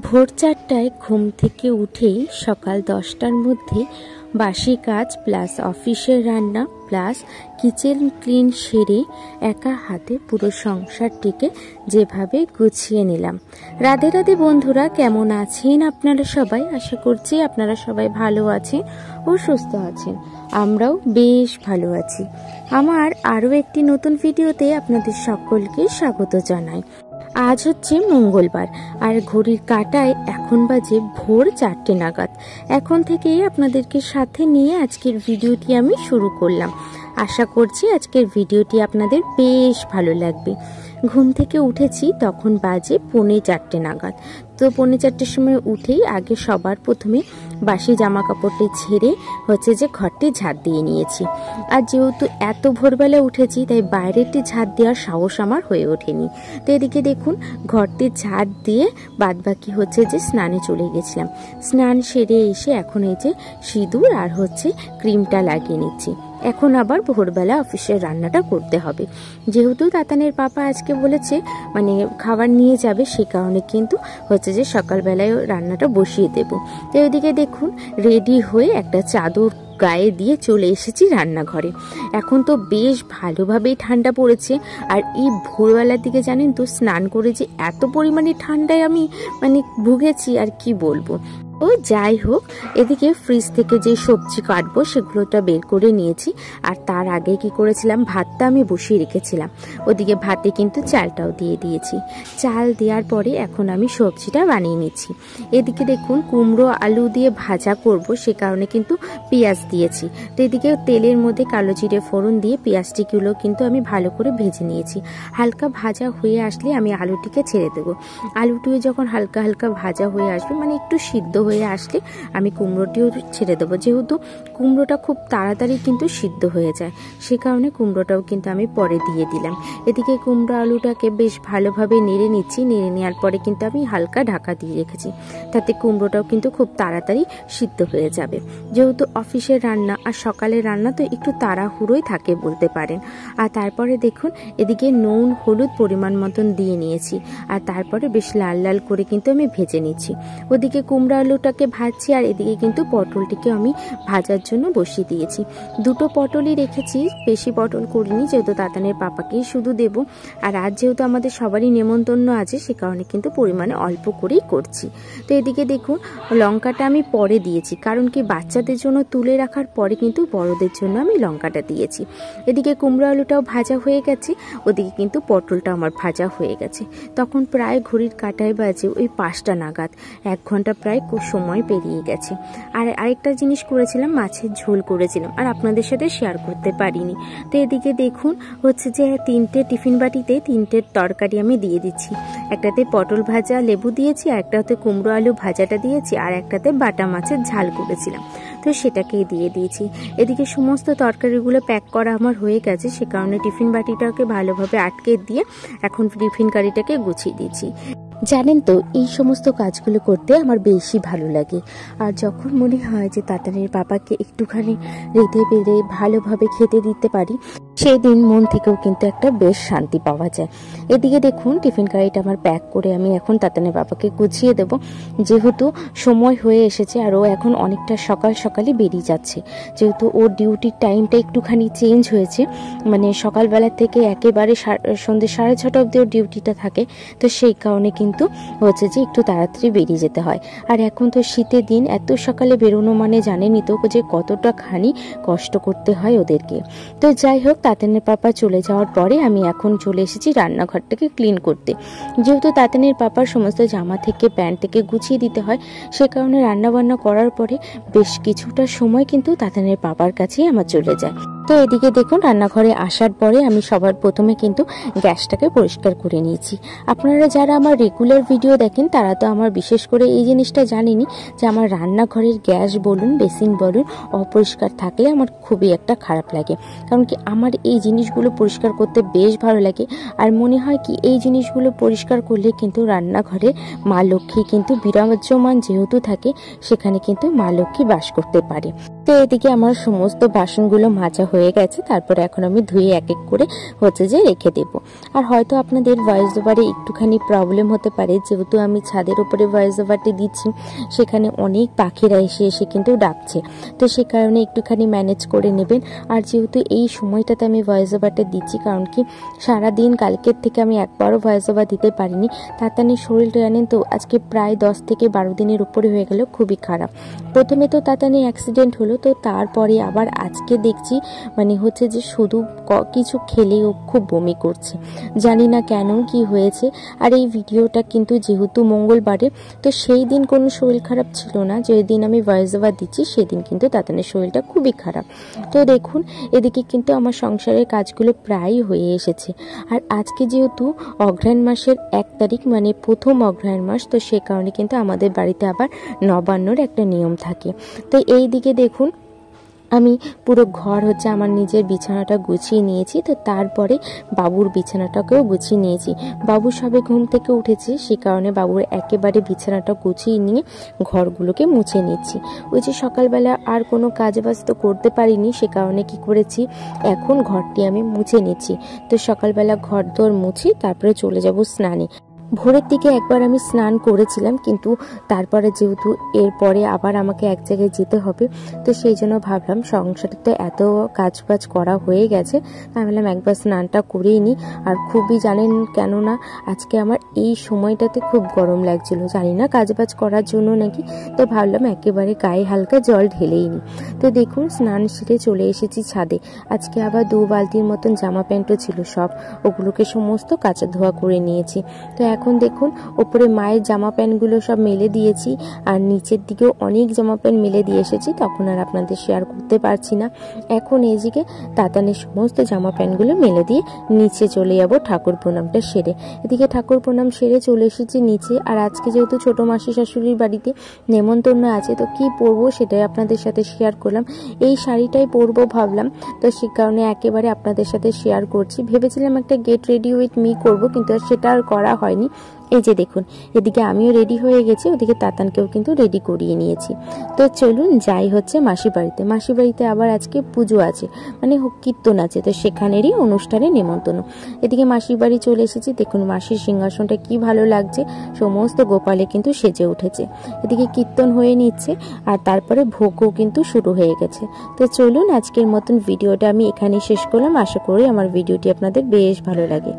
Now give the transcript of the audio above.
ভোর ৪টায় ঘুম থেকে উঠেই সকাল ১০টার মধ্যে বাসি কাজ প্লাস অফিসের রান্না প্লাস কিচেন ক্লিন সেরে একা হাতে পুরো সংসারটিকে যেভাবে গুছিয়ে নিলাম। রাধে রাধে বন্ধুরা, কেমন আছেন আপনারা সবাই? আশা করছি আপনারা সবাই ভালো আছেন ও সুস্থ আছেন। আমরাও বেশ ভালো আছি। আমার আরও একটি নতুন ভিডিওতে আপনাদের সকলকে স্বাগত জানাই। আজ হচ্ছে মঙ্গলবার আর ঘড়ির কাঁটায় এখন বাজে ভোর ৪টে নাগাদ। এখন থেকেই আপনাদেরকে সাথে নিয়ে আজকের ভিডিওটি আমি শুরু করলাম। আশা করছি আজকের ভিডিওটি আপনাদের বেশ ভালো লাগবে। ঘুম থেকে উঠেছি তখন বাজে ৪:45 নাগাদ। তো ৪:45 সময় উঠেই আগে সবার প্রথমে বাসি জামা কাপড়টি ছেড়ে হচ্ছে যে ঘরটি ঝাঁট দিয়ে নিয়েছি। আর যেহেতু এত ভোরবেলা উঠেছি তাই বাইরেরটি ঝাঁট দেওয়ার সাহস আমার হয়ে ওঠেনি। তো এদিকে দেখুন ঘরটি ঝাঁট দিয়ে বাদবাকি হচ্ছে যে স্নানে চলে গেছিলাম। স্নান সেরে এসে এখন এই যে সিঁদুর আর হচ্ছে ক্রিমটা লাগিয়ে নিচ্ছি। এখন আবার ভোরবেলা অফিসের রান্নাটা করতে হবে। যেহেতু তাতানের পাপা আজকে বলেছে মানে খাবার নিয়ে যাবে, সে কারণে কিন্তু হচ্ছে যে সকালবেলায় রান্নাটা বসিয়ে দেব। তো ওইদিকে দেখুন রেডি হয়ে একটা চাদর গায়ে দিয়ে চলে এসেছি রান্নাঘরে। এখন তো বেশ ভালোভাবেই ঠান্ডা পড়েছে। আর এই ভোরবেলার দিকে জানেন তো স্নান করে যে এত পরিমাণে ঠান্ডায় আমি ভুগেছি আর কি বলবো। ও যাই হোক, এদিকে ফ্রিজ থেকে যে সবজি কাটবো সেগুলোটা বের করে নিয়েছি। আর তার আগে কি করেছিলাম, ভাতটা আমি বসিয়ে রেখেছিলাম। ওদিকে ভাতে কিন্তু চালটাও দিয়ে দিয়েছি। চাল দেওয়ার পরে এখন আমি সবজিটা বানিয়ে নিচ্ছি। এদিকে দেখুন কুমড়ো আলু দিয়ে ভাজা করব, সে কারণে কিন্তু পেঁয়াজ দিয়েছি। তো এদিকে তেলের মধ্যে কালো জিরে ফোড়ন দিয়ে পেঁয়াজটিগুলো কিন্তু আমি ভালো করে ভেজে নিয়েছি। হালকা ভাজা হয়ে আসলে আমি আলুটিকে ছেড়ে দেবো। আলুটিও যখন হালকা হালকা ভাজা হয়ে আসবে একটু সিদ্ধ হয়ে আসলে আমি কুমড়োটিও ছেড়ে দেবো। যেহেতু কুমড়োটা খুব তাড়াতাড়ি কিন্তু সিদ্ধ হয়ে যায়, সে কারণে কুমড়োটাও কিন্তু আমি পরে দিয়ে দিলাম। এদিকে কুমড়ো আলুটাকে বেশ ভালোভাবে নেড়ে নিচ্ছি। নেড়ে নেওয়ার পরে কিন্তু আমি হালকা ঢাকা দিয়ে রেখেছি, তাতে কুমড়োটাও কিন্তু খুব তাড়াতাড়ি সিদ্ধ হয়ে যাবে। যেহেতু অফিসের রান্না আর সকালের রান্না তো একটু তাড়াহুড়োই থাকে বলতে পারেন। আর তারপরে দেখুন এদিকে নুন হলুদ পরিমাণ মতন দিয়ে নিয়েছি। আর তারপরে বেশ লাল লাল করে কিন্তু আমি ভেজে নিচ্ছি। ওদিকে কুমড়ো আলুটাকে ভাজছি আর এদিকে কিন্তু পটলটিকে আমি ভাজার জন্য বসিয়ে দিয়েছি। দুটো পটলই রেখেছি, বেশি পটল করিনি, যেহেতু তাতানের পাপাকেই শুধু দেব। আর আজ যেহেতু আমাদের সবারই নেমন্তন্ন আছে, সে কারণে কিন্তু পরিমাণে অল্প করেই করছি। তো এদিকে দেখুন লঙ্কাটা আমি পরে দিয়েছি, কারণ কি বাচ্চাদের জন্য তুলে রাখার পরে কিন্তু বড়দের জন্য আমি লঙ্কাটা দিয়েছি। এদিকে কুমড়ো আলুটাও ভাজা হয়ে গেছে, ওদিকে কিন্তু পটলটা আমার ভাজা হয়ে গেছে। তখন প্রায় ঘড়ির কাঁটায় বাজে ওই ৫টা নাগাদ। ১ ঘন্টা প্রায় সময় পেরিয়ে গেছে। আর আরেকটা জিনিস করেছিলাম, মাছের ঝোল করেছিলাম, আর আপনাদের সাথে শেয়ার করতে পারিনি। তো এদিকে দেখুন হচ্ছে যে ৩টে টিফিন বাটিতে ৩টে তরকারি আমি দিয়ে দিচ্ছি। একটাতে পটল ভাজা লেবু দিয়েছি, আর একটাতে কুমড়ো আলু ভাজাটা দিয়েছি, আর একটাতে বাটা মাছের ঝাল করেছিলাম, তো সেটাকেই দিয়ে দিয়েছি। এদিকে সমস্ত তরকারিগুলো প্যাক করা আমার হয়ে গেছে, সে কারণে টিফিন বাটিটাকে ভালোভাবে আটকে দিয়ে এখন টিফিন কারিটাকে গুছিয়ে দিয়েছি। জানেন তো এই সমস্ত কাজগুলো করতে আমার বেশি ভালো লাগে। আর যখন মনে হয় যে তাতানের পাপাকে একটুখানি রেঁধে বেড়ে ভালোভাবে খেতে দিতে পারি, সেদিন মন থেকেও কিন্তু একটা বেশ শান্তি পাওয়া যায়। এদিকে দেখুন টিফিন কারিটা আমার প্যাক করে আমি এখন তাতানের পাপাকে গুছিয়ে দেব। যেহেতু সময় হয়ে এসেছে আর ও এখন অনেকটা সকাল সকালে বেরিয়ে যাচ্ছে, যেহেতু ওর ডিউটির টাইমটা একটুখানি চেঞ্জ হয়েছে, সকালবেলা থেকে একেবারে সন্ধ্যে 6:30 অবধি ওর ডিউটিটা থাকে। তো সেই কারণে কিন্তু হচ্ছে যে একটু তাড়াতাড়ি বেরিয়ে যেতে হয়। আর এখন তো শীতের দিন, এত সকালে বেরোনো জানেনই তো যে কতটা খানি কষ্ট করতে হয় ওদেরকে। তো যাই হোক, তাতানের পাপা চলে যাওয়ার পরে আমি এখন চলে এসেছি রান্নাঘরটাকে ক্লিন করতে। যেহেতু তাতানের পাপার সমস্ত জামা থেকে প্যান্ট থেকে গুছিয়ে দিতে হয়, সে কারণে রান্নাবান্না করার পরে বেশ কিছুটা সময় কিন্তু তাতানের পাপার কাছেই আমার চলে যায়। তো এদিকে দেখুন রান্নাঘরে আসার পরে আমি সবার প্রথমে কিন্তু গ্যাসটাকে পরিষ্কার করে নিয়েছি। আপনারা যারা আমার রেগুলার ভিডিও দেখেন তারা তো আমার বিশেষ করে এই জিনিসটা জানেনই যে আমার রান্নাঘরের গ্যাস বলুন বেসিন বলুন অপরিষ্কার থাকলে আমার খুবই একটা খারাপ লাগে। কারণ কি আমার এই জিনিসগুলো পরিষ্কার করতে বেশ ভালো লাগে। আর মনে হয় কি এই জিনিসগুলো পরিষ্কার করলে কিন্তু রান্নাঘরে মা লক্ষ্মী কিন্তু বিরাজমান যেহেতু থাকে, সেখানে কিন্তু মা লক্ষ্মী বাস করতে পারে। তো এদিকে আমার সমস্ত বাসনগুলো মাজা হয়ে হয়ে গেছে। তারপরে এখন আমি ধুয়ে এক এক করে হচ্ছে যে রেখে দেব। আর হয়তো আপনাদের ভয়েস ওভারে একটুখানি প্রবলেম হতে পারে, যেহেতু আমি ছাদের উপরে ভয়েস ওভারটি দিচ্ছি, সেখানে অনেক পাখিরা এসে এসে কিন্তু ডাকছে, তো সে কারণে একটুখানি ম্যানেজ করে নেবেন। আর যেহেতু এই সময়টাতে আমি ভয়েস ওভারটা দিচ্ছি, কারণ কি সারাদিন কালকের থেকে আমি একবারও ভয়েস ওভার দিতে পারিনি। তাতানের শরীরটা জানেন তো আজকে প্রায় 10 থেকে 12 দিনের উপরে হয়ে গেল, খুবই খারাপ। প্রথমে তো তাতানের অ্যাক্সিডেন্ট হলো, তো তারপরে আবার আজকে দেখছি মানে হচ্ছে যে শুধু কিছু খেলেই ও খুব বমি করছে, জানি না কেন কি হয়েছে। আর এই ভিডিওটা কিন্তু যেহেতু মঙ্গলবারে, তো সেই দিন কোনো শরীর খারাপ ছিল না, যেই দিন আমি ভয়েস ওভার দিচ্ছি সেদিন কিন্তু তাতানের শরীরটা খুবই খারাপ। তো দেখুন এদিকে কিন্তু আমার সংসারের কাজগুলো প্রায় হয়ে এসেছে। আর আজকে যেহেতু অগ্রহায়ণ মাসের 1 তারিখ, মানে প্রথম অগ্রহায়ণ মাস, তো সে কারণে কিন্তু আমাদের বাড়িতে আবার নবান্নর একটা নিয়ম থাকে। তো এই দিকে দেখুন আমি পুরো ঘর হচ্ছে আমার নিজের বিছানাটা গুছিয়ে নিয়েছি, তো তারপরে বাবুর বিছানাটাকেও গুছিয়ে নিয়েছি। বাবু সবে ঘুম থেকে উঠেছে, সে কারণে বাবুর একেবারে বিছানাটা গুছিয়ে নিয়ে ঘরগুলোকে মুছে নিচ্ছি। ওই যে সকালবেলা আর কোনো কাজ বাজ তো করতে পারিনি, সে কারণে কি করেছি, এখন ঘরটি আমি মুছে নিচ্ছি। তো সকালবেলা ঘর দোর মুছি, তারপরে চলে যাব স্নানে। ভোরের দিকে একবার আমি স্নান করেছিলাম, কিন্তু তারপরে যেহেতু এরপরে আবার আমাকে এক জায়গায় যেতে হবে, তো সেই জন্য ভাবলাম সংসারে তো এত কাজ বাজ করা হয়ে গেছে, আমি ভাবলাম একবার স্নানটা করেই নিই। আর খুবই জানেন কেননা আজকে আমার এই সময়টাতে খুব গরম লাগছিল, জানি না কাজ বাজ করার জন্য নাকি, তো ভাবলাম একেবারে গায়ে হালকা জল ঢেলেই নিই। তো দেখুন স্নান সেরে চলে এসেছি ছাদে। আজকে আবার 2 বালতির মতন জামা প্যান্টও ছিল, সব ওগুলোকে সমস্ত কাচা ধোয়া করে নিয়েছি। তো এখন দেখুন ওপরে মায়ের জামা প্যান্টগুলো সব মেলে দিয়েছি, আর নিচের দিকেও অনেক জামা প্যান্ট মেলে দিয়ে এসেছি, তখন আর আপনাদের শেয়ার করতে পারছি না। এখন এইদিকে তাতানের সমস্ত জামা প্যান্টগুলো মেলে দিয়ে নিচে চলে যাব ঠাকুর প্রণামটা সেরে। এদিকে ঠাকুর প্রণাম সেরে চলে এসেছি নিচে। আর আজকে যেহেতু ছোট মাসি শাশুড়ির বাড়িতে নেমন্তন্ন আছে, তো কি পরবো সেটাই আপনাদের সাথে শেয়ার করলাম। এই শাড়িটাই পরবো ভাবলাম, তো সে কারণে একেবারে আপনাদের সাথে শেয়ার করছি। ভেবেছিলাম একটা গেট রেডি উইথ মি করবো, কিন্তু সেটা আর করা হয়নি। এই যে দেখুন এদিকে আমিও রেডি হয়ে গেছি, ওদিকে তাতানকেও কিন্তু রেডি করিয়ে নিয়েছি। তো চলুন যাই হচ্ছে মাসি বাড়িতে। মাসি বাড়িতে আবার আজকে পুজো আছে, মানে কীর্তন আছে, তো সেখানেরই অনুষ্ঠানে নেমন্তন্ন। এদিকে মাসির বাড়ি চলে এসেছি। দেখুন মাসির সিংহাসনটা কি ভালো লাগছে, সমস্ত গোপালে কিন্তু সেজে উঠেছে। এদিকে কীর্তন হয়ে নিচ্ছে, আর তারপরে ভোগও কিন্তু শুরু হয়ে গেছে। তো চলুন আজকের মতন ভিডিওটা আমি এখানেই শেষ করলাম। আশা করি আমার ভিডিওটি আপনাদের বেশ ভালো লাগে।